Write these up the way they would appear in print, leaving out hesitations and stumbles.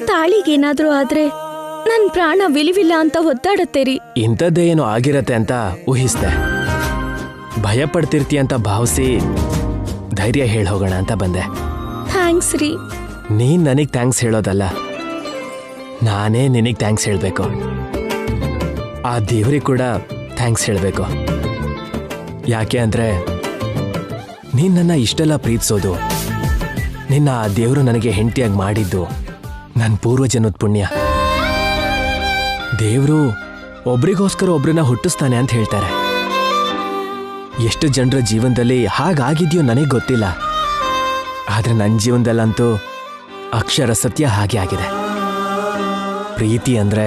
ತಾಳಿಗೇನಾದ್ರೂ ಆದ್ರೆ ನನ್ ಪ್ರಾಣ ವಿಲಿವಿಲ್ಲ ಅಂತ ಒದ್ದಾಡತ್ತೇರಿ. ಇಂಥದ್ದೇ ಏನೋ ಆಗಿರತ್ತೆ ಅಂತ ಊಹಿಸ್ದೆ. ಭಯ ಪಡ್ತಿರ್ತೀಯ ಅಂತ ಭಾವಿಸಿ ಧೈರ್ಯ ಹೇಳಿ ಹೋಗೋಣ ಅಂತ ಬಂದೆ. ಥ್ಯಾಂಕ್ಸ್ ರೀ. ನೀನ್ ನನಗ್ ಥ್ಯಾಂಕ್ಸ್ ಹೇಳೋದಲ್ಲ, ನಾನೇ ನಿನಗ್ ಥ್ಯಾಂಕ್ಸ್ ಹೇಳ್ಬೇಕು. ಆ ದೇವ್ರಿಗೆ ಕೂಡ ಥ್ಯಾಂಕ್ಸ್ ಹೇಳ್ಬೇಕು. ಯಾಕೆ ಅಂದ್ರೆ ನೀನ್ ನನ್ನ ಇಷ್ಟೆಲ್ಲ ಪ್ರೀತಿಸೋದು, ನಿನ್ನ ಆ ದೇವರು ನನಗೆ ಹೆಂಡತಿಯಾಗಿ ಮಾಡಿದ್ದು ನನ್ನ ಪೂರ್ವಜನ್ಮದ ಪುಣ್ಯ. ದೇವರು ಒಬ್ರಿಗೋಸ್ಕರ ಒಬ್ರನ್ನ ಹುಟ್ಟಿಸ್ತಾನೆ ಅಂತ ಹೇಳ್ತಾರೆ. ಎಷ್ಟು ಜನರ ಜೀವನದಲ್ಲಿ ಹಾಗಾಗಿದ್ಯೋ ನನಗೆ ಗೊತ್ತಿಲ್ಲ, ಆದ್ರೆ ನನ್ನ ಜೀವನದಲ್ಲಂತೂ ಅಕ್ಷರ ಸತ್ಯ ಹಾಗೆ ಆಗಿದೆ. ಪ್ರೀತಿ ಅಂದ್ರೆ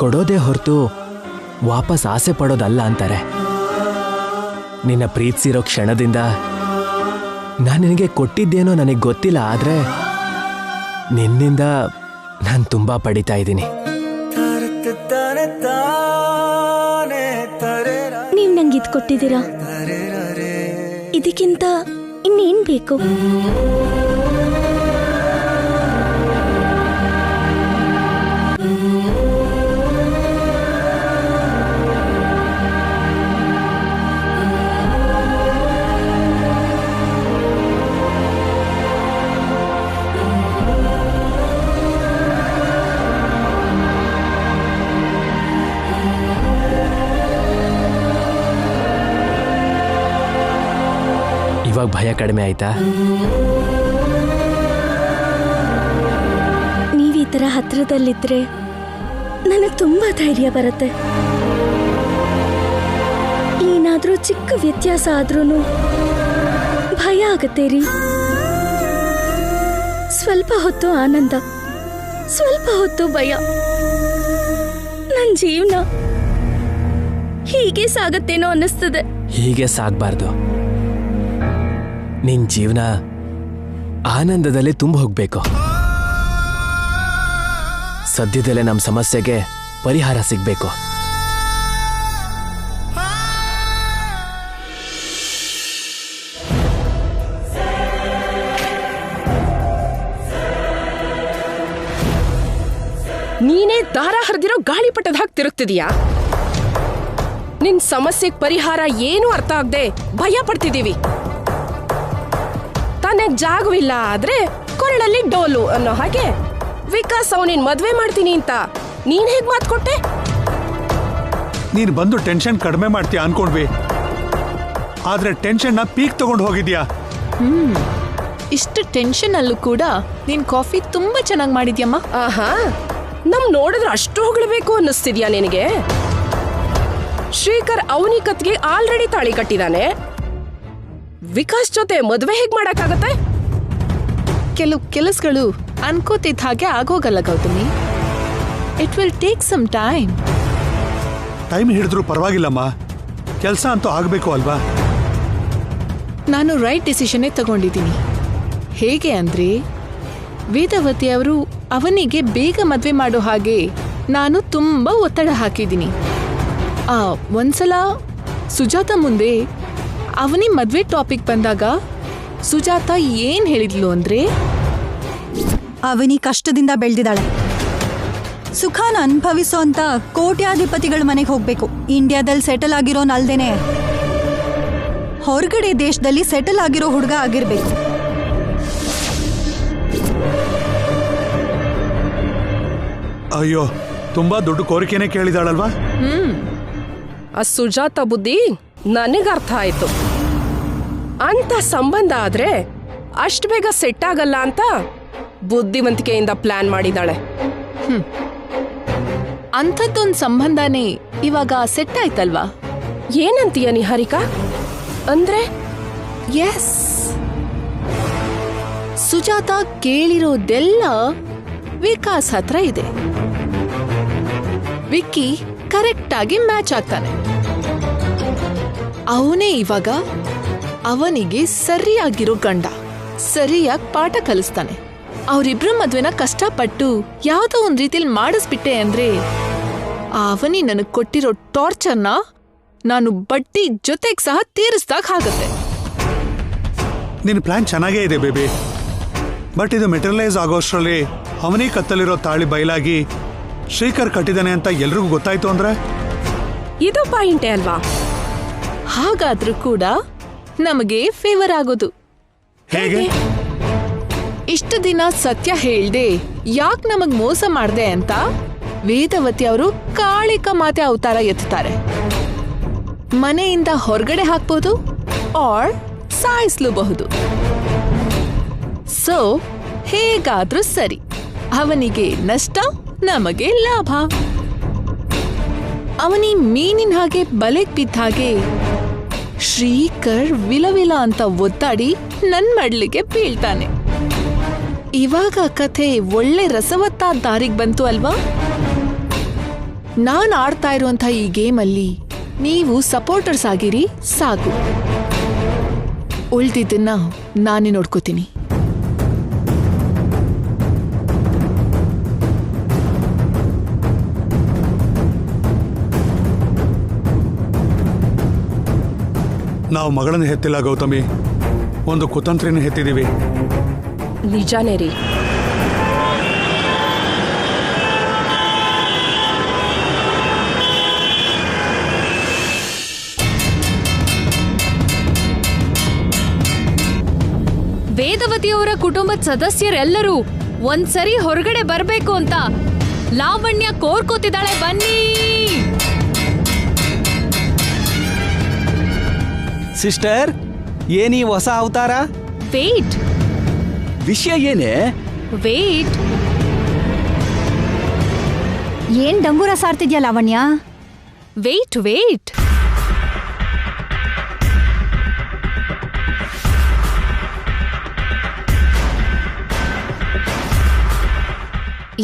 ಕೊಡೋದೇ ಹೊರತು ವಾಪಸ್ ಆಸೆ ಪಡೋದಲ್ಲ ಅಂತಾರೆ. ನಿನ್ನ ಪ್ರೀತಿಸಿರೋ ಕ್ಷಣದಿಂದ ನಾನು ನಿನಗೆ ಕೊಟ್ಟಿದ್ದೇನೋ ನನಗೆ ಗೊತ್ತಿಲ್ಲ, ಆದ್ರೆ ನಿನ್ನಿಂದ ನಾನು ತುಂಬಾ ಪಡಿತಾ ಇದ್ದೀನಿ. ನೀವ್ ನಂಗೆ ಇದ್ ಕೊಟ್ಟಿದ್ದೀರಾ, ಇದಕ್ಕಿಂತ ಇನ್ನೇನ್ ಬೇಕು? ಇವಾಗ ಭಯ ಕಡಿಮೆ ಆಯ್ತಾ? ನೀವ್ ಈ ತರ ಹತ್ರದಲ್ಲಿದ್ರೆ ನನಗೆ ತುಂಬಾ ಧೈರ್ಯ ಬರುತ್ತೆ. ಏನಾದ್ರೂ ಚಿಕ್ಕ ವ್ಯತ್ಯಾಸ ಆದ್ರೂನು ಭಯ ಆಗತ್ತೆ ರೀ. ಸ್ವಲ್ಪ ಹೊತ್ತು ಆನಂದ, ಸ್ವಲ್ಪ ಹೊತ್ತು ಭಯ. ನನ್ ಜೀವನ ಹೀಗೆ ಸಾಗತ್ತೇನೋ ಅನ್ನಿಸ್ತದೆ. ಹೀಗೆ ಸಾಗಬಾರ್ದು. ನಿನ್ ಜೀವನ ಆನಂದದಲ್ಲೇ ತುಂಬ ಹೋಗ್ಬೇಕು. ಸದ್ಯದಲ್ಲೇ ನಮ್ಮ ಸಮಸ್ಯೆಗೆ ಪರಿಹಾರ ಸಿಗ್ಬೇಕು. ನೀನೇ ದಾರ ಹರಿದಿರೋ ಗಾಳಿಪಟದ ಹಾಗೆ ತಿರುಗ್ತಿದೀಯಾ? ನಿನ್ ಸಮಸ್ಯೆಗೆ ಪರಿಹಾರ ಏನು ಅರ್ಥ ಆಗದೆ ಭಯ ಪಡ್ತಿದೀವಿ. ತಾನೇ ಜಾಗವಿಲ್ಲ ಆದ್ರೆ ಕೊರಳಲ್ಲಿ ಡೋಲು ಅನ್ನೋ ಹಾಗೆ ವಿಕಾಸ್ ಅವನಿನ್ ಮದ್ವೆ ಮಾಡ್ತೀನಿ ಅಂತ ನೀನ್ ಹೇಗ್ ಮಾತು ಕೊಟ್ಟೆ? ನೀನ್ ಬಂದು ಟೆನ್ಷನ್ ಕಡಿಮೆ ಮಾಡ್ತೀಯ ಅನ್ಕೊಂಡ್ವಿ, ಆದ್ರೆ ಟೆನ್ಷನ್ ನ ಪೀಕ್ ತಗೊಂಡು ಹೋಗಿದ್ಯಾ. ಇಷ್ಟು ಟೆನ್ಷನ್ ಅಲ್ಲೂ ಕೂಡ ನೀನ್ ಕಾಫಿ ತುಂಬಾ ಚೆನ್ನಾಗಿ ಮಾಡಿದ್ಯಮ್ಮ. ಆಹಾ, ನಮ್ ನೋಡಿದ್ರೆ ಅಷ್ಟು ಹೊಗಳಬೇಕು ಅನ್ನಿಸ್ತಿದ್ಯಾ ನಿನಗೆ? ಶ್ರೀಕರ್ ಅವನಿ ಕತ್ಗೆ ಆಲ್ರೆಡಿ ತಾಳಿ ಕಟ್ಟಿದಾನೆ. ವಿಕಾಸ್ ಜೊತೆ ಮದ್ವೆ ಹೇಗ್ ಮಾಡಕ್ಕಾಗತ್ತೆ? ಕೆಲವು ಕೆಲಸಗಳು ಅನ್ಕೋತಿದ್ದ ಹಾಗೆ ಆಗೋಗಲ್ಲ Gautami. It will take some time. Time ಹಿಡಿದ್ರು ಪರವಾಗಿಲ್ಲಮ್ಮ, ಕೆಲಸ ಅಂತೂ ಆಗ್ಬೇಕು ಅಲ್ವಾ? ನಾನು ರೈಟ್ ಡಿಸಿಷನ್ನೇ ತಗೊಂಡಿದ್ದೀನಿ. ಹೇಗೆ ಅಂದ್ರೆ ವೇದವತಿ ಅವರು ಅವನಿಗೆ ಬೇಗ ಮದ್ವೆ ಮಾಡೋ ಹಾಗೆ ನಾನು ತುಂಬಾ ಒತ್ತಡ ಹಾಕಿದ್ದೀನಿ. ಒಂದ್ಸಲ ಸುಜಾತ ಮುಂದೆ ಅವನಿ ಮದ್ವೆ ಟಾಪಿಕ್ ಬಂದಾಗ ಸುಜಾತ ಏನ್ ಹೇಳಿದ್ಲು ಅಂದ್ರೆ, ಅವನಿ ಕಷ್ಟದಿಂದ ಬೆಳೆದಿದ್ದಾಳೆ, ಸುಖಾನ ಅನುಭವಿಸೋ ಅಂತ ಕೋಟ್ಯಾಧಿಪತಿಗಳ ಮನೆಗೆ ಹೋಗ್ಬೇಕು. ಇಂಡಿಯಾದಲ್ಲಿ ಸೆಟಲ್ ಆಗಿರೋನ್ ಅಲ್ದೇನೆ ಹೊರಗಡೆ ದೇಶದಲ್ಲಿ ಸೆಟಲ್ ಆಗಿರೋ ಹುಡುಗ ಆಗಿರ್ಬೇಕು. ಅಯ್ಯೋ, ತುಂಬಾ ದೊಡ್ಡ ಕೋರಿಕೆನೆ ಕೇಳಿದಾಳಲ್ವಾ? ಆ ಸುಜಾತ ಬುದ್ಧಿ ನನಗೆ ಅರ್ಥ ಆಯ್ತು. ಅಂತ ಸಂಬಂಧ ಆದ್ರೆ ಅಷ್ಟು ಬೇಗ ಸೆಟ್ ಆಗಲ್ಲ ಅಂತ ಬುದ್ಧಿವಂತಿಕೆಯಿಂದ ಪ್ಲಾನ್ ಮಾಡಿದಾಳೆ. ಅಂಥದ್ದೊಂದು ಸಂಬಂಧನೇ ಇವಾಗ ಸೆಟ್ ಆಯ್ತಲ್ವಾ? ಏನಂತೀಯ ನಿಹಾರಿಕಾ? ಅಂದ್ರೆ ಎಸ್, ಸುಜಾತ ಕೇಳಿರೋದೆಲ್ಲ ವಿಕಾಸ್ ಹತ್ರ ಇದೆ. ವಿಕ್ಕಿ ಕರೆಕ್ಟ್ ಆಗಿ ಮ್ಯಾಚ್ ಆಗ್ತಾನೆ. ಅವನೇ ಇವಾಗ ಅವನಿಗೆ ಸರಿಯಾಗಿರೋ ಗಂಡ, ಸರಿಯಾಗಿ ಪಾಠ ಕಲಿಸ್ತಾನೆ. ಅವರಿಬ್ರು ಮದ್ವೆನ ಕಷ್ಟಪಟ್ಟು ಯಾವ್ದೋ ಒಂದ್ ರೀತಿಲಿ ಮಾಡಿಸ್ಬಿಟ್ಟೆ ಅಂದ್ರೆ ಅವನಿ ನನಗ್ ಕೊಟ್ಟಿರೋ ಟಾರ್ಚರ್ನ ನಾನು ಬಡ್ಡಿ ಜೊತೆಗ್ ಸಹ ತೀರಿಸ್ದಾಗ ಆಗತ್ತೆ. ನಿನ್ ಪ್ಲಾನ್ ಚೆನ್ನಾಗೇ ಇದೆ ಬೇಬಿ, ಬಟ್ ಇದು ಮೆಟೀರಿಯಲೈಸ್ ಆಗೋಷ್ಟರಲ್ಲಿ ಅವನಿಗೆ ಕತ್ತಲಿರೋ ತಾಳಿ ಬಯಲಾಗಿ ಶ್ರೀಕರ್ ಕಟ್ಟಿದಾನೆ ಅಂತ ಎಲ್ರಿಗೂ ಗೊತ್ತಾಯ್ತು ಅಂದ್ರೆ ಇದು ಪಾಯಿಂಟೇ ಅಲ್ವಾ? ಹಾಗಾದ್ರೂ ಕೂಡ ನಮಗೆ ಫೇವರ್ ಆಗೋದು. ಹೇಗೆ? ಇಷ್ಟು ದಿನ ಸತ್ಯ ಹೇಳ್ದೆ ಯಾಕೆ ನಮಗ್ ಮೋಸ ಮಾಡ್ದೆ ಅಂತ ವೇದವತಿ ಅವರು ಕಾಳಿಕ ಮಾತೆ ಅವತಾರ ಎತ್ತುತ್ತಾರೆ. ಮನೆಯಿಂದ ಹೊರಗಡೆ ಹಾಕ್ಬೋದು ಆರ್ ಸಾಯಿಸ್ಲೂಬಹುದು. ಸೊ ಹೇಗಾದ್ರೂ ಸರಿ, ಅವನಿಗೆ ನಷ್ಟ, ನಮಗೆ ಲಾಭ. ಅವನಿ ಮೀನಿನ ಹಾಗೆ ಬಲೆಗ್ ಬಿದ್ದ ಹಾಗೆ ಶ್ರೀಕರ್ ವಿಲವಿಲ ಅಂತ ಒತ್ತಾಡಿ ನನ್ ಮಡ್ಲಿಗೆ ಬೀಳ್ತಾನೆ. ಇವಾಗ ಕಥೆ ಒಳ್ಳೆ ರಸವತ್ತಾದ ದಾರಿಗೆ ಬಂತು ಅಲ್ವಾ? ನಾನ್ ಆಡ್ತಾ ಇರುವಂತ ಈ ಗೇಮ್ ಅಲ್ಲಿ ನೀವು ಸಪೋರ್ಟರ್ಸ್ ಆಗಿರಿ ಸಾಕು. ಉಳ್ದಿದ್ದನ್ನ ನಾನೇ ನೋಡ್ಕೋತೀನಿ. ನಾವು ಮಗಳನ್ನ ಹೆತ್ತಿಲ್ಲ ಗೌತಮಿ, ಒಂದು ಕುತಂತ್ರಿನ ಹೆತ್ತಿದೀವಿ. ನಿಜಾನೇ ರೀ. ವೇದವತಿಯವರ ಕುಟುಂಬದ ಸದಸ್ಯರೆಲ್ಲರೂ ಒಂದ್ಸರಿ ಹೊರಗಡೆ ಬರ್ಬೇಕು ಅಂತ ಲಾವಣ್ಯ ಕೋರ್ಕೋತಿದ್ದಾಳೆ. ಬನ್ನಿ. ಸಿಸ್ಟರ್, ಏನೀ ಹೊಸ ಅವತಾರ? ವೇಟ್ ವಿಷಯ ಏನೇ? ವೇಟ್. ಏನ್ ಡಂಗೂರ ಸಾರ್ತಿದ್ಯಾ ಲಾವಣ್ಯ? Wait wait.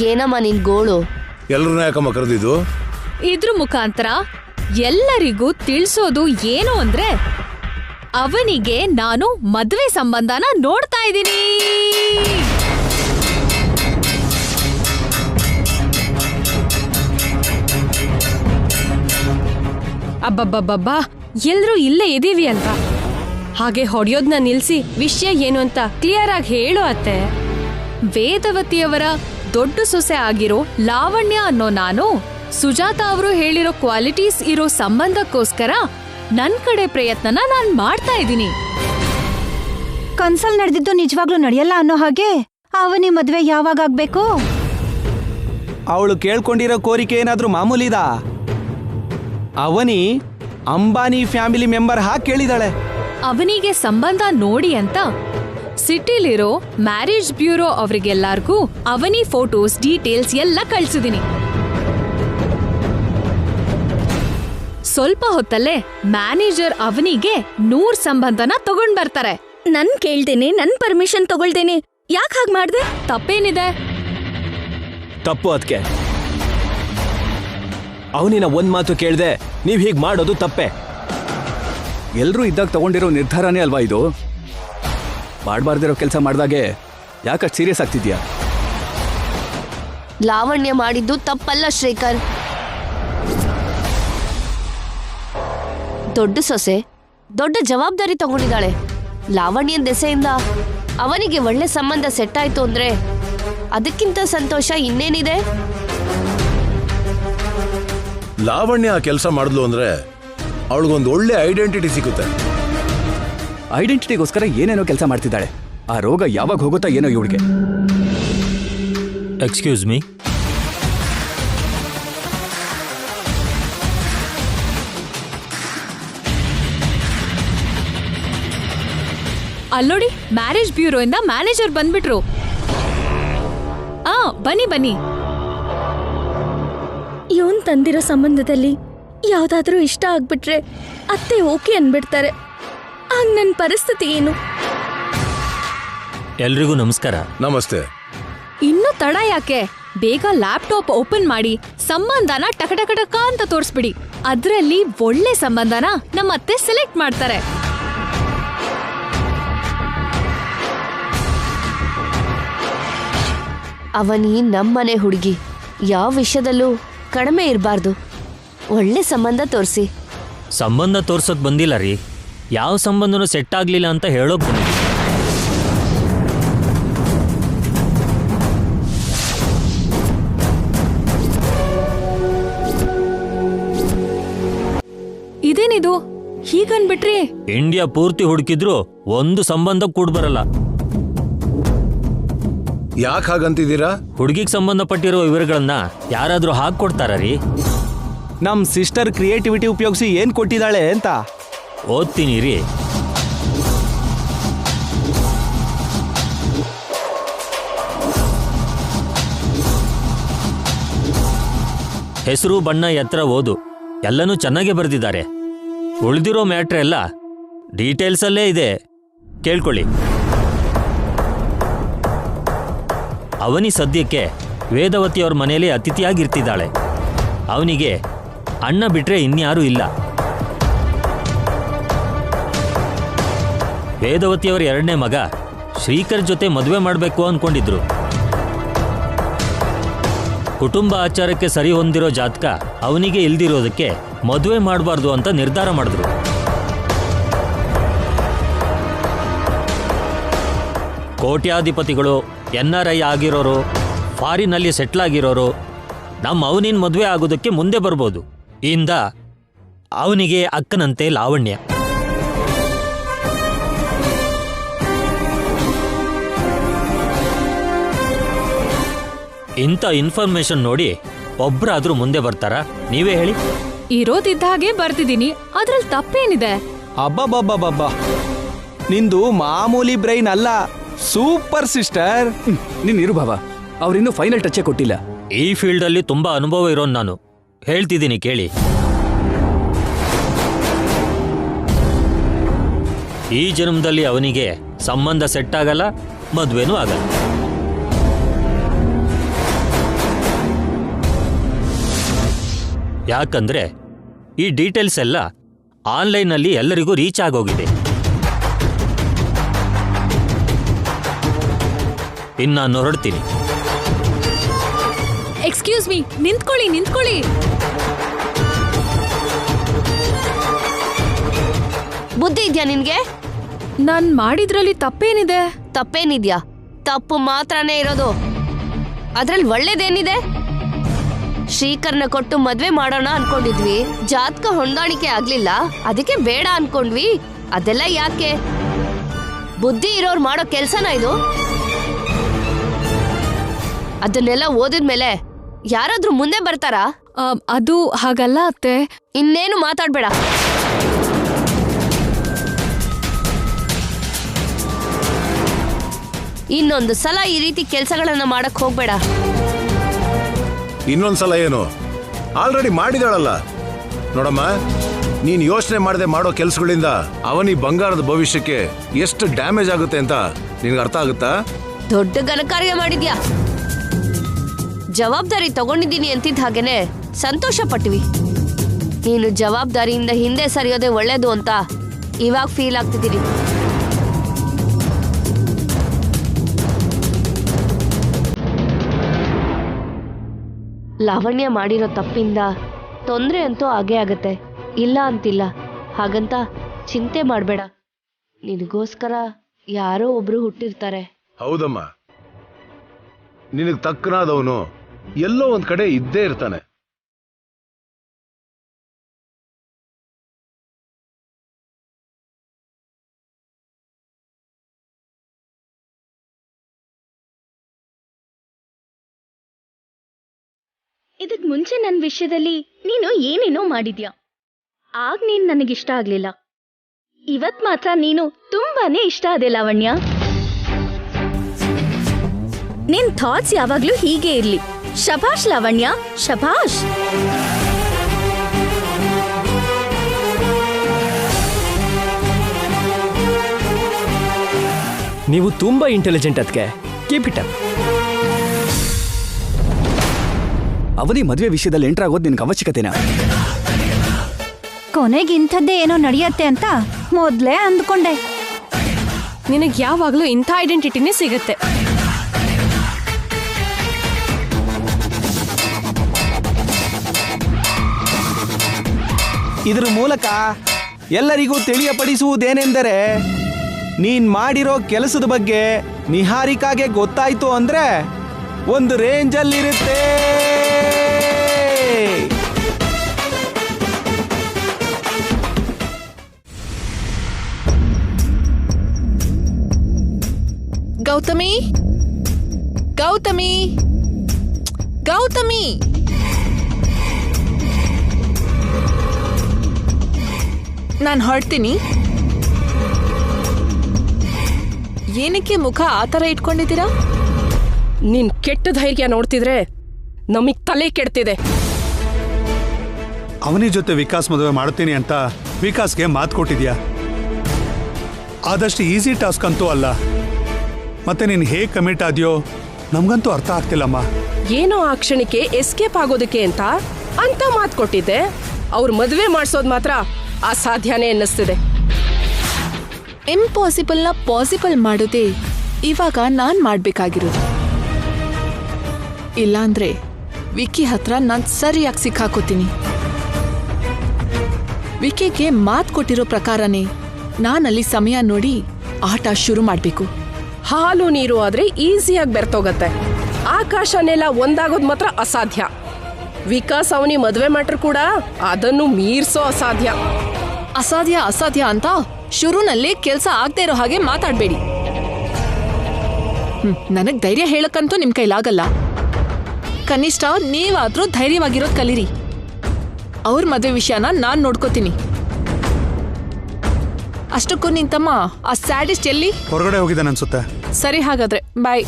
ಏನಮ್ಮ ನಿನ್ ಗೋಳು? ಎಲ್ಲರನ್ನ ಯಾಕಮ್ಮ ಕರೆದಿದ್ದು? ಇದ್ರ ಮುಖಾಂತರ ಎಲ್ಲರಿಗೂ ತಿಳಿಸೋದು ಏನು ಅಂದ್ರೆ ಅವನಿಗೆ ನಾನು ಮದ್ವೆ ಸಂಬಂಧನ ನೋಡ್ತಾ ಇದ್ದೀನಿ. ಅಬ್ಬಬ್ಬಬ್ಬಬ್ಬಾ, ಎಲ್ರೂ ಇಲ್ಲೇ ಇದೀವಿ ಅಂತ ಹಾಗೆ ಹೊಡೆಯೋದ್ನ ನಿಲ್ಸಿ ವಿಷಯ ಏನು ಅಂತ ಕ್ಲಿಯರ್ ಆಗಿ ಹೇಳು ಅತ್ತೆ. ವೇದವತಿಯವರ ದೊಡ್ಡ ಸೊಸೆ ಆಗಿರೋ ಲಾವಣ್ಯ ಅನ್ನೋ ನಾನು ಸುಜಾತ ಅವರು ಹೇಳಿರೋ ಕ್ವಾಲಿಟೀಸ್ ಇರೋ ಸಂಬಂಧಕ್ಕೋಸ್ಕರ ನನ್ ಕಡೆ ಪ್ರಯತ್ನನ ನಾನ್ ಮಾಡ್ತಾ ಇದ್ದೀನಿ. ಕನ್ಸಲ್ ನಡೆದಿದ್ದು ನಿಜವಾಗ್ಲೂ ನಡೆಯಲ್ಲ ಅನ್ನೋ ಹಾಗೆ ಅವನಿ ಮದ್ವೆ ಯಾವಾಗ ಆಗ್ಬೇಕು? ಅವಳು ಕೇಳ್ಕೊಂಡಿರೋ ಕೋರಿಕೆ ಏನಾದ್ರೂ ಮಾಮೂಲಿದಾ? ಅವನಿ ಅಂಬಾನಿ ಫ್ಯಾಮಿಲಿ ಮೆಂಬರ್ ಹಾಗೆ ಕೇಳಿದಾಳೆ. ಅವನಿಗೆ ಸಂಬಂಧ ನೋಡಿ ಅಂತ ಸಿಟಿಲಿರೋ ಮ್ಯಾರೇಜ್ ಬ್ಯೂರೋ ಅವರಿಗೆಲ್ಲಾರ್ಗೂ ಅವನಿ ಫೋಟೋಸ್ ಡೀಟೇಲ್ಸ್ ಎಲ್ಲ ಕಳ್ಸಿದೀನಿ. ಸ್ವಲ್ಪ ಹೊತ್ತಲ್ಲೇ ಮ್ಯಾನೇಜರ್ ಅವನಿಗೆ 100 ಸಂಬಂಧನ ತಗೊಂಡ್ ಬರ್ತಾರೆ. ನನ್ ಕೇಳ್ದೇನೆ ನನ್ ಪರ್ಮಿಷನ್ ತಗೊಳ್ದೇನೆ ಯಾಕೆ ಹಾಗೆ ಮಾಡ್ದೆ? ತಪ್ಪೇನಿದೆ? ತಪ್ಪು ಅದಕ್ಕೆ. ಅವನಿನ ಒಂದ್ ಮಾತು ಕೇಳ್ದೆ ನೀವ್ ಹೀಗ್ ಮಾಡೋದು ತಪ್ಪೆ. ಎಲ್ರೂ ಇದ್ದಾಗ ತಗೊಂಡಿರೋ ನಿರ್ಧಾರನೇ ಅಲ್ವಾ ಇದು? ಮಾಡಬಾರ್ದಿರೋ ಕೆಲಸ ಮಾಡಿದಾಗೆ ಯಾಕಷ್ಟು ಸೀರಿಯಸ್ ಆಗ್ತಿದ್ಯಾ? ಲಾವಣ್ಯ ಮಾಡಿದ್ದು ತಪ್ಪಲ್ಲ ಶ್ರೀಕರ್. ದೊಡ್ಡ ಸೊಸೆ ದೊಡ್ಡ ಜವಾಬ್ದಾರಿ ತಗೊಂಡಿದ್ದಾಳೆ. ಲಾವಣ್ಯನ ದೆಸೆಯಿಂದ ಅವನಿಗೆ ಒಳ್ಳೆ ಸಂಬಂಧ ಸೆಟ್ ಆಯ್ತು ಅಂದ್ರೆ ಅದಕ್ಕಿಂತ ಸಂತೋಷ ಇನ್ನೇನಿದೆ? ಲಾವಣ್ಯ ಆ ಕೆಲಸ ಮಾಡಿದ್ಲು ಅಂದ್ರೆ ಅವಳಿಗೊಂದು ಒಳ್ಳೆ ಐಡೆಂಟಿಟಿ ಸಿಗುತ್ತೆ. ಐಡೆಂಟಿಟಿಗೋಸ್ಕರ ಏನೇನೋ ಕೆಲಸ ಮಾಡ್ತಿದ್ದಾಳೆ. ಆ ರೋಗ ಯಾವಾಗ ಹೋಗುತ್ತಾ ಏನೋ ಇವಳಿಗೆ. Excuse me. ಅಲ್ಲೋಡಿ, ಮ್ಯಾರೇಜ್ ಬ್ಯೂರೋ ಇಂದ ಮ್ಯಾನೇಜರ್ ಬಂದ್ಬಿಟ್ರು. ಬನ್ನಿ ಬನ್ನಿ. ಇವನ್ ತಂದಿರೋ ಸಂಬಂಧದಲ್ಲಿ ಯಾವ್ದಾದ್ರೂ ಇಷ್ಟ ಆಗ್ಬಿಟ್ರೆ ಅತ್ತೆ ಓಕೆ ಅನ್ಬಿಡ್ತಾರೆ. ಆಗ ನನ್ನ ಪರಿಸ್ಥಿತಿ ಏನು? ಎಲ್ರಿಗೂ ನಮಸ್ಕಾರ. ನಮಸ್ತೆ. ಇನ್ನು ತಡ ಯಾಕೆ? ಬೇಗ ಲ್ಯಾಪ್ಟಾಪ್ ಓಪನ್ ಮಾಡಿ ಸಂಬಂಧನ ಟಕಟಕಟಕ ಅಂತ ತೋರಿಸ್ಬಿಡಿ. ಅದ್ರಲ್ಲಿ ಒಳ್ಳೆ ಸಂಬಂಧನ ನಮ್ಮತ್ತೆ ಸೆಲೆಕ್ಟ್ ಮಾಡ್ತಾರೆ. ಅವನಿ ನಮ್ಮನೆ ಹುಡುಗಿ, ಯಾವ ವಿಷಯದಲ್ಲೂ ಕಡಿಮೆ ಇರಬಾರ್ದು. ಒಳ್ಳೆ ಸಂಬಂಧ ತೋರಿಸಿ. ಸಂಬಂಧ ತೋರ್ಸೋಕ್ ಬಂದಿಲ್ಲ ರೀ, ಯಾವ ಸಂಬಂಧನೂ ಸೆಟ್ ಆಗ್ಲಿಲ್ಲ ಅಂತ ಹೇಳೋಕ್ ಬಂದಿದ್ದೀವಿ. ಹೀಗನ್ಬಿಟ್ರಿ? ಇಂಡಿಯಾ ಪೂರ್ತಿ ಹುಡುಕಿದ್ರು ಒಂದು ಸಂಬಂಧ ಕೂಡ ಬರಲ್ಲ. ಯಾಕೆ ಹಾಗಂತಿದ್ದೀರಾ? ಹುಡುಗಿಗೆ ಸಂಬಂಧಪಟ್ಟಿರೋ ವಿವರಗಳನ್ನ ಯಾರಾದ್ರೂ ಹಾಕೊಡ್ತಾರ ರೀ? ನಮ್ ಸಿಸ್ಟರ್ ಕ್ರಿಯೇಟಿವಿಟಿ ಉಪಯೋಗಿಸಿ ಏನ್ ಕೊಟ್ಟಿದ್ದಾಳೆ ಅಂತ ಓದ್ತೀನಿ ರೀ. ಹೆಸರು, ಬಣ್ಣ, ಎತ್ತರ, ಓದು ಎಲ್ಲನೂ ಚೆನ್ನಾಗೇ ಬರೆದಿದ್ದಾರೆ. ಉಳಿದಿರೋ ಮ್ಯಾಟ್ರ್ ಎಲ್ಲ ಡೀಟೇಲ್ಸಲ್ಲೇ ಇದೆ, ಕೇಳ್ಕೊಳ್ಳಿ. ಅವನಿ ಸದ್ಯಕ್ಕೆ ವೇದವತಿಯವ್ರ ಮನೆಯಲ್ಲಿ ಅತಿಥಿಯಾಗಿರ್ತಿದ್ದಾಳೆ. ಅವನಿಗೆ ಅಣ್ಣ ಬಿಟ್ರೆ ಇನ್ಯಾರೂ ಇಲ್ಲ. ವೇದವತಿಯವರ ಎರಡನೇ ಮಗ ಶ್ರೀಕರ್ ಜೊತೆ ಮದುವೆ ಮಾಡಬೇಕು ಅನ್ಕೊಂಡಿದ್ರು. ಕುಟುಂಬ ಆಚಾರಕ್ಕೆ ಸರಿ ಹೊಂದಿರೋ ಜಾತಕ ಅವನಿಗೆ ಇಲ್ದಿರೋದಕ್ಕೆ ಮದುವೆ ಮಾಡಬಾರ್ದು ಅಂತ ನಿರ್ಧಾರ ಮಾಡಿದ್ರು. ಕೋಟ್ಯಾಧಿಪತಿಗಳು, NRI ಆಗಿರೋರು, ಫಾರಿನಲ್ಲಿ ಸೆಟ್ಲ್ ಆಗಿರೋರು ನಮ್ಮ ಅವನಿನ ಮದುವೆ ಆಗೋದಕ್ಕೆ ಮುಂದೆ ಬರ್ಬೋದು. ಇಂದ ಅವನಿಗೆ ಅಕ್ಕನಂತೆ ಲಾವಣ್ಯ. ಇಂಥ ಇನ್ಫಾರ್ಮೇಶನ್ ನೋಡಿ ಒಬ್ರಾದ್ರೂ ಮುಂದೆ ಬರ್ತಾರಾ? ನೀವೇ ಹೇಳಿ. ಇರೋದಿದ್ದ ಹಾಗೆ ಬರ್ತಿದ್ದೀನಿ, ಅದ್ರಲ್ಲಿ ತಪ್ಪೇನಿದೆ? ಅಬ್ಬಬ್ಬಬ್ಬಬ್ಬ, ನಿಂದು ಮಾಮೂಲಿ ಬ್ರೈನ್ ಅಲ್ಲ, ಸೂಪರ್ ಸಿಸ್ಟರ್. ನೀನ್ ಇರು ಬಾಬಾ, ಅವ್ರಿನ್ನೂ ಫೈನಲ್ ಟಚ್ಚೇ ಕೊಟ್ಟಿಲ್ಲ. ಈ ಫೀಲ್ಡ್ ಅಲ್ಲಿ ತುಂಬಾ ಅನುಭವ ಇರೋನ್ ನಾನು. ಹೇಳ್ತಿದ್ದೀನಿ ಕೇಳಿ. ಈ ಜನ್ಮದಲ್ಲಿ ಅವನಿಗೆ ಸಂಬಂಧ ಸೆಟ್ ಆಗಲ್ಲ, ಮದ್ವೆನೂ ಆಗಲ್ಲ. ಯಾಕಂದ್ರೆ ಈ ಡೀಟೇಲ್ಸ್ ಎಲ್ಲ ಆನ್ಲೈನಲ್ಲಿ ಎಲ್ಲರಿಗೂ ರೀಚ್ ಆಗೋಗಿದೆ. ಇನ್ನು ನಾನು ಹೊರಡ್ತೀನಿ. ಎಕ್ಸ್ಕ್ಯೂಸ್ ಮೀ, ನಿಂತ್ಕೊಳ್ಳಿ. ಬುದ್ಧಿ ಇದ್ಯಾ ನಿನ್ಗೆ? ನಾನ್ ಮಾಡಿದ್ರಲ್ಲಿ ತಪ್ಪೇನಿದೆ? ತಪ್ಪೇನಿದ್ಯಾ? ತಪ್ಪು ಮಾತ್ರನೇ ಇರೋದು. ಅದ್ರಲ್ಲಿ ಒಳ್ಳೇದೇನಿದೆ? ಶ್ರೀಕರ್ನ ಕೊಟ್ಟು ಮದ್ವೆ ಮಾಡೋಣ ಅನ್ಕೊಂಡಿದ್ವಿ, ಜಾತಕ ಹೊಂದಾಣಿಕೆ ಆಗ್ಲಿಲ್ಲ, ಅದಕ್ಕೆ ಬೇಡ ಅನ್ಕೊಂಡ್ವಿ. ಅದೆಲ್ಲ ಯಾಕೆ? ಬುದ್ಧಿ ಇರೋರು ಮಾಡೋ ಕೆಲ್ಸನ ಇದು? ಅದನ್ನೆಲ್ಲ ಓದಿದ್ಮೇಲೆ ಯಾರಾದ್ರೂ ಮುಂದೆ ಬರ್ತಾರಾ? ಅದು ಹಾಗಲ್ಲ ಅತ್ತೆ. ಇನ್ನೇನು ಮಾತಾಡ್ಬೇಡ. ಇನ್ನೊಂದು ಸಲ ಈ ರೀತಿ ಕೆಲ್ಸಗಳನ್ನ ಮಾಡಕ್ ಹೋಗ್ಬೇಡ. ಇನ್ನೊಂದ್ಸಲ ಏನು? ಆಲ್ರೆಡಿ ಮಾಡಿದಾಳಲ್ಲ. ನೋಡಮ್ಮ, ನೀನ್ ಯೋಚನೆ ಮಾಡದೆ ಮಾಡೋ ಕೆಲ್ಸಗಳಿಂದ ಅವನಿ ಬಂಗಾರದ ಭವಿಷ್ಯಕ್ಕೆ ಎಷ್ಟು ಡ್ಯಾಮೇಜ್ ಆಗುತ್ತೆ ಅಂತ ನಿನ್ಗೆ ಅರ್ಥ ಆಗುತ್ತಾ? ದೊಡ್ಡ ಘನಕಾರ್ಯ ಮಾಡಿದ್ಯಾ. ಜವಾಬ್ದಾರಿ ತಗೊಂಡಿದ್ದೀನಿ ಅಂತಿದ್ದ ಹಾಗೇನೆ ಸಂತೋಷ ಪಟ್ವಿ. ನೀನು ಜವಾಬ್ದಾರಿಯಿಂದ ಹಿಂದೆ ಸರಿಯೋದೇ ಒಳ್ಳೇದು ಅಂತ ಇವಾಗ ಫೀಲ್ ಆಗ್ತಿದ್ದೀನಿ. ಲಾವಣ್ಯ ಮಾಡಿರೋ ತಪ್ಪಿಂದ ತೊಂದರೆ ಅಂತೂ ಆಗೇ ಆಗತ್ತೆ, ಇಲ್ಲ ಅಂತಿಲ್ಲ. ಹಾಗಂತ ಚಿಂತೆ ಮಾಡಬೇಡ. ನಿನಗೋಸ್ಕರ ಯಾರೋ ಒಬ್ರು ಹುಟ್ಟಿರ್ತಾರೆ. ಹೌದಮ್ಮ, ನಿನಗ್ ತಕ್ಕನಾದವನು ಎಲ್ಲೋ ಒಂದ್ ಕಡೆ ಇದ್ದೇ ಇರ್ತಾನೆ. ಇದಕ್ ಮುಂಚೆ ನನ್ನ ವಿಷಯದಲ್ಲಿ ನೀನು ಏನೇನೋ ಮಾಡಿದ್ಯಾ. ಆಗ ನೀನ್ ನನಗಿಷ್ಟ ಆಗ್ಲಿಲ್ಲ. ಇವತ್ ಮಾತ್ರ ನೀನು ತುಂಬಾನೇ ಇಷ್ಟ ಆದೆ ಲಾವಣ್ಯ. ನಿನ್ ಥಾಟ್ಸ್ ಯಾವಾಗ್ಲೂ ಹೀಗೆ ಇರ್ಲಿ. ಶಭಾಷ್ ಲಾವಣ್ಯ, ಶಭಾಷ್. ನೀವು ತುಂಬಾ ಇಂಟೆಲಿಜೆಂಟ್. ಅದಕ್ಕೆ ಕೀಪ್ ಇಟ್ ಅಪ್. ಅವನಿ ಮದುವೆ ವಿಷಯದಲ್ಲಿ ಎಂಟರ್ ಆಗೋದು ನಿನ್ಗೆ ಅವಶ್ಯಕತೆನಾ? ಕೊನೆಗೆ ಇಂಥದ್ದೇ ಏನೋ ನಡೆಯತ್ತೆ ಅಂತ ಮೊದ್ಲೇ ಅಂದ್ಕೊಂಡೆ. ನಿನಗ್ ಯಾವಾಗ್ಲೂ ಇಂಥ ಐಡೆಂಟಿಟಿನೇ ಸಿಗುತ್ತೆ. ಇದ್ರ ಮೂಲಕ ಎಲ್ಲರಿಗೂ ತಿಳಿಯಪಡಿಸುವುದೇನೆಂದರೆ, ನೀನ್ ಮಾಡಿರೋ ಕೆಲಸದ ಬಗ್ಗೆ ನಿಹಾರಿಕಾಗೆ ಗೊತ್ತಾಯ್ತು ಅಂದ್ರೆ ಒಂದು ರೇಂಜಲ್ಲಿರುತ್ತೆ. ಗೌತಮಿ ಗೌತಮಿ ಗೌತಮಿ ನಾನು ಹೊರಡ್ತೀನಿ. ಏನಕ್ಕೆ ಮುಖ ಆ ಥರ ಇಟ್ಕೊಂಡಿದ್ದೀರಾ? ನಿನ್ ಕೆಟ್ಟ ಧೈರ್ಯ ನೋಡ್ತಿದ್ರೆ ನಮಗ್ ತಲೆ ಕೆಡ್ತಿದೆ. ಅವನಿ ಜೊತೆ ವಿಕಾಸ್ ಮದುವೆ ಮಾಡ್ತೀನಿ ಅಂತ ವಿಕಾಸ್ಗೆ ಮಾತು ಕೊಟ್ಟಿದ್ಯಾ. ಆದಷ್ಟು ಈಸಿ ಟಾಸ್ಕ್ ಅಂತೂ ಅಲ್ಲ. ಮತ್ತೆ ನೀನು ಹೇಗೆ ಕಮಿಟ್ ಆದ್ಯೋ ನಮ್ಗಂತೂ ಅರ್ಥ ಆಗ್ತಿಲ್ಲಮ್ಮ. ಏನೋ ಆ ಕ್ಷಣಕ್ಕೆ ಎಸ್ಕೇಪ್ ಆಗೋದಕ್ಕೆ ಅಂತ ಮಾತು ಕೊಟ್ಟಿದ್ದೆ. ಅವ್ರ ಮದುವೆ ಮಾಡಿಸೋದು ಮಾತ್ರ ಅಸಾಧ್ಯನೇ ಅನ್ನಿಸ್ತಿದೆ. ಇಂಪಾಸಿಬಲ್ನ ಪಾಸಿಬಲ್ ಮಾಡೋದೇ ಇವಾಗ ನಾನ್ ಮಾಡ್ಬೇಕಾಗಿರೋದು. ಇಲ್ಲಾಂದ್ರೆ ವಿಕ್ಕಿ ಹತ್ರ ನಾನ್ ಸರಿಯಾಗಿ ಸಿಕ್ಕಾಕೋತೀನಿ. ವಿಕಿಗೆ ಮಾತ್ ಕೊಟ್ಟಿರೋ ಪ್ರಕಾರನೇ ನಾನಲ್ಲಿ ಸಮಯ ನೋಡಿ ಆಟ ಶುರು ಮಾಡ್ಬೇಕು. ಹಾಲು ನೀರು ಆದ್ರೆ ಈಸಿಯಾಗಿ ಬೆರ್ತೋಗತ್ತೆ. ಆಕಾಶನೆಲ್ಲ ಒಂದಾಗೋದು ಮಾತ್ರ ಅಸಾಧ್ಯ. ವಿಕಾಸ್ ಅವನಿ ಮದುವೆ ಮಾಡ್ರು ಕೂಡ ಅದನ್ನು ಮೀರ್ಸೋ ಅಸಾಧ್ಯ. ಅಸಾಧ್ಯ ಅಸಾಧ್ಯ ಅಂತ ಶುರುನಲ್ಲಿ ಕೆಲ್ಸ ಆಗದೆ ಇರೋ ಹಾಗೆ ಮಾತಾಡ್ಬೇಡಿ. ನನಗ್ ಧೈರ್ಯ ಹೇಳಕ್ಕಂತೂ ನಿಮ್ ಕೈಲಾಗಲ್ಲ. ಕನಿಷ್ಠ ನೀವಾದ್ರೂ ಧೈರ್ಯವಾಗಿರೋದ್ ಕಲೀರಿ. ಅವ್ರ ಮದುವೆ ವಿಷಯನ ನಾನ್ ನೋಡ್ಕೋತೀನಿ. ಅಷ್ಟಕ್ಕೂ ನಿನ್ ತಮ್ಮ ಆ ಸ್ಯಾಡಿಸ್ಟ್ ಎಲ್ಲಿ? ಹೊರಗಡೆ ಹೋಗಿದ್ದಾನೆ ಅನ್ಸುತ್ತೆ. ಸರಿ, ಹಾಗಾದ್ರೆ ಬಾಯ್.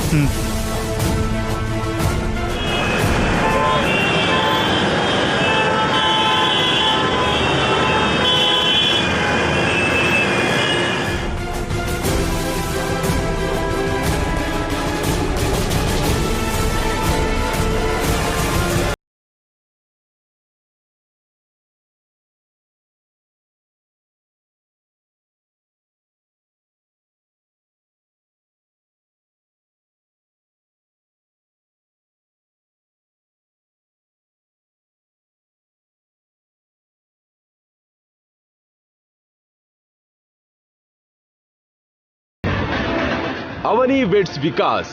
ಅವನಿ ವೆಡ್ಸ್ ವಿಕಾಸ್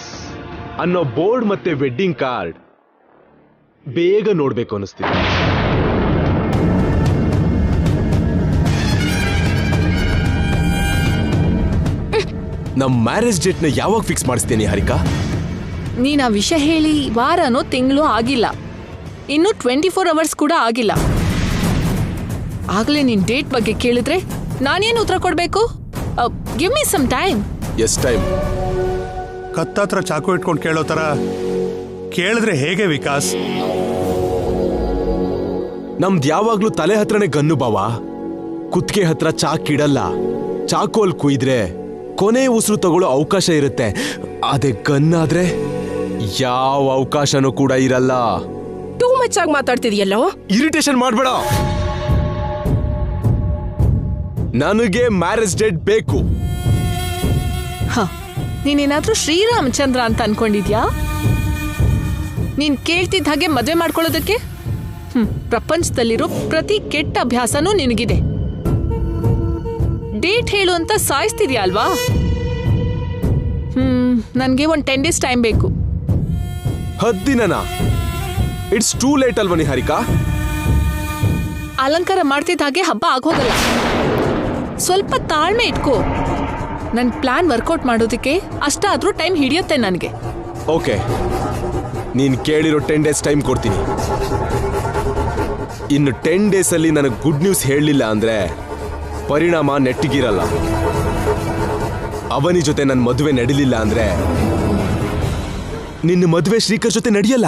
ಅನ್ನೋ ಬೋರ್ಡ್ ಮತ್ತೆ ವೆಡ್ಡಿಂಗ್ ಕಾರ್ಡ್ ಬೇಗ ನೋಡ್ಬೇಕು ಅನಿಸ್ತಿದೆ. ನಮ್ ಮ್ಯಾರೇಜ್ ಡೇಟ್ ನ ಯಾವಾಗ ಫಿಕ್ಸ್ ಮಾಡಿಸ್ತೀನಿ ಹರಿಕಾ? ನೀನ್ ಆ ವಿಷಯ ಹೇಳಿ ವಾರನೋ ತಿಂಗಳು ಆಗಿಲ್ಲ. ಇನ್ನು 24 ಅವರ್ಸ್ ಕೂಡ ಆಗಿಲ್ಲ. ಆಗ್ಲೇ ನಿನ್ ಡೇಟ್ ಬಗ್ಗೆ ಕೇಳಿದ್ರೆ ನಾನೇನು ಉತ್ತರ ಕೊಡ್ಬೇಕು? Give me some time. Yes time? ಕತ್ತತ್ರ ಚಾಕು ಇಟ್ಕೊಂಡು ಕೇಳೋ ತರ ಕೇಳಿದ್ರೆ ಹೇಗೆ ವಿಕಾಸ್? ನಮ್ದು ಯಾವಾಗ್ಲೂ ತಲೆ ಹತ್ರನೇ ಗನ್ನು ಬಾವ. ಕುತ್ತಿಗೆ ಹತ್ರ ಚಾಕಿಡಲ್ಲ. ಚಾಕೋಲ್ ಕುಯ್ದ್ರೆ ಕೊನೆ ಉಸಿರು ತಗೊಳ್ಳೋ ಅವಕಾಶ ಇರುತ್ತೆ. ಅದೇ ಗನ್ನಾದ್ರೆ ಯಾವ ಅವಕಾಶನೂ ಕೂಡ ಇರಲ್ಲ. ಟೂ ಮಚ್ ಆಗಿ ಮಾತಾಡ್ತಿದ್ಯಲ್ಲೋ. ಇರಿಟೇಷನ್ ಮಾಡ್ಬೇಡ. ನನಗೆ ಮ್ಯಾರೇಜ್ ಡೇಟ್ ಬೇಕು. ನೀನೇನಾದ್ರೂ ಶ್ರೀರಾಮಚಂದ್ರ ಅಂತ ಅನ್ಕೊಂಡಿದ್ಯಾ? ನೀನ್ ಕೇಳ್ತಿದ್ದ ಹಾಗೆ ಮದ್ವೆ ಮಾಡ್ಕೊಳ್ಳೋದಕ್ಕೆ? ಪ್ರಪಂಚದಲ್ಲಿರೋ ಪ್ರತಿ ಕೆಟ್ಟ ಅಭ್ಯಾಸನೂ ನಿನಗಿದೆ. ಡೇಟ್ ಹೇಳು ಅಂತ ಸಾಯಿಸ್ತಿದ್ಯಾ ಅಲ್ವಾ? ನನ್ಗೆ ಒಂದು 10 days ಟೈಮ್ ಬೇಕು. 10 ದಿನನಾ? ಇಟ್ಸ್ ಟೂ ಲೇಟ್ ಅಲ್ವಾ ನಿಹಾರಿಕಾ? ಅಲಂಕಾರ ಮಾಡ್ತಿದ್ದ ಹಾಗೆ ಹಬ್ಬ ಆಗೋಗಲ್ಲ. ಸ್ವಲ್ಪ ತಾಳ್ಮೆ ಇಟ್ಕೋ. ನನ್ನ ಪ್ಲಾನ್ ವರ್ಕೌಟ್ ಮಾಡೋದಕ್ಕೆ ಅಷ್ಟಾದ್ರೂ ಟೈಮ್ ಹಿಡಿಯುತ್ತೆ ನನಗೆ. ಓಕೆ, ನೀನ್ ಕೇಳಿರೋ 10 days ಟೈಮ್ ಕೊಡ್ತೀನಿ. ಇನ್ನು 10 days ಅಲ್ಲಿ ನನಗೆ ಗುಡ್ ನ್ಯೂಸ್ ಹೇಳಲಿಲ್ಲ ಅಂದ್ರೆ ಪರಿಣಾಮ ನೆಟ್ಟಿಗಿರಲ್ಲ. ಅವನಿ ಜೊತೆ ನನ್ನ ಮದುವೆ ನಡೀಲಿಲ್ಲ ಅಂದ್ರೆ ನಿನ್ನ ಮದುವೆ ಶ್ರೀಕರ್ ಜೊತೆ ನಡೆಯಲ್ಲ.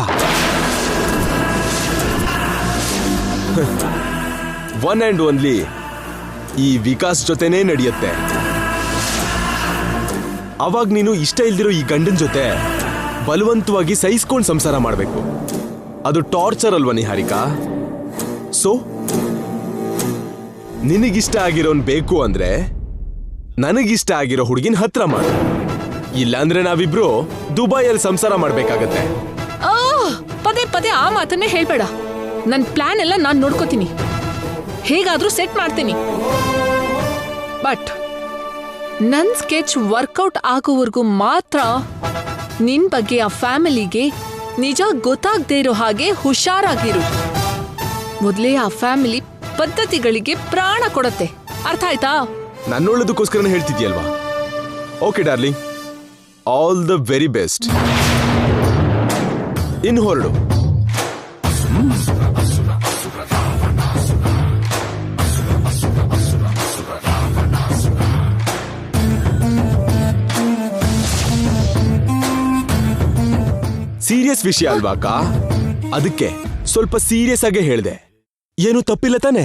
ಒನ್ ಅಂಡ್ ಓನ್ಲಿ ಈ ವಿಕಾಸ್ ಜೊತೆನೇ ನಡೆಯುತ್ತೆ. ಅವಾಗ ನೀನು ಇಷ್ಟ ಇಲ್ದಿರೋ ಈ ಗಂಡನ ಜೊತೆ ಬಲವಂತವಾಗಿ ಸಹಿಸ್ಕೊಂಡು ಸಂಸಾರ ಮಾಡಬೇಕು. ಅದು ಟಾರ್ಚರ್ ಅಲ್ವಾ ನಿಹಾರಿಕಾ? ಸೊ ನಿನಗಿಷ್ಟ ಆಗಿರೋನ್ ಬೇಕು ಅಂದ್ರೆ ನನಗಿಷ್ಟ ಆಗಿರೋ ಹುಡುಗಿನ ಹತ್ರ ಮಾಡು. ಇಲ್ಲಾಂದ್ರೆ ನಾವಿಬ್ರು ದುಬೈಯಲ್ಲಿ ಸಂಸಾರ ಮಾಡ್ಬೇಕಾಗತ್ತೆ. ಪದೇ ಪದೇ ಆ ಮಾತನ್ನೇ ಹೇಳ್ಬೇಡ. ನನ್ನ ಪ್ಲಾನ್ ಎಲ್ಲ ನಾನು ನೋಡ್ಕೋತೀನಿ. ಹೇಗಾದ್ರೂ ಸೆಟ್ ಮಾಡ್ತೀನಿ. ಬಟ್ ನನ್ ಸ್ಕೆಚ್ ವರ್ಕೌಟ್ ಆಗೋವರೆಗೂ ಮಾತ್ರ ನಿನ್ ಬಗ್ಗೆ ಆ ಫ್ಯಾಮಿಲಿಗೆ ನಿಜ ಗೊತ್ತಾಗದೇ ಇರೋ ಹಾಗೆ ಹುಷಾರಾಗಿರು. ಮೊದಲೇ ಆ ಫ್ಯಾಮಿಲಿ ಪದ್ಧತಿಗಳಿಗೆ ಪ್ರಾಣ ಕೊಡತ್ತೆ. ಅರ್ಥ ಆಯ್ತಾ? ನನ್ನೊಳ್ಳದಕ್ಕೋಸ್ಕರನೇ ಹೇಳ್ತಿದ್ಯಲ್ವಾ? Okay darling, all the very best. ಇನ್ ಹೊರಡು. ಸೀರಿಯಸ್ ವಿಷಯ ಅಲ್ವಾ ಅಕ್ಕ? ಅದಕ್ಕೆ ಸ್ವಲ್ಪ ಸೀರಿಯಸ್ ಆಗೇ ಹೇಳ್ದೆ. ಏನು ತಪ್ಪಿಲ್ಲ ತಾನೆ?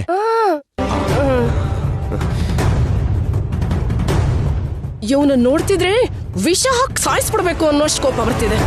ಇವನ ನೋಡ್ತಿದ್ರೆ ವಿಷ ಹಾಕಿ ಸಾಯಿಸ್ಬಿಡ್ಬೇಕು ಅನ್ನೋಷ್ಟು ಕೋಪ ಬರ್ತಿದೆ.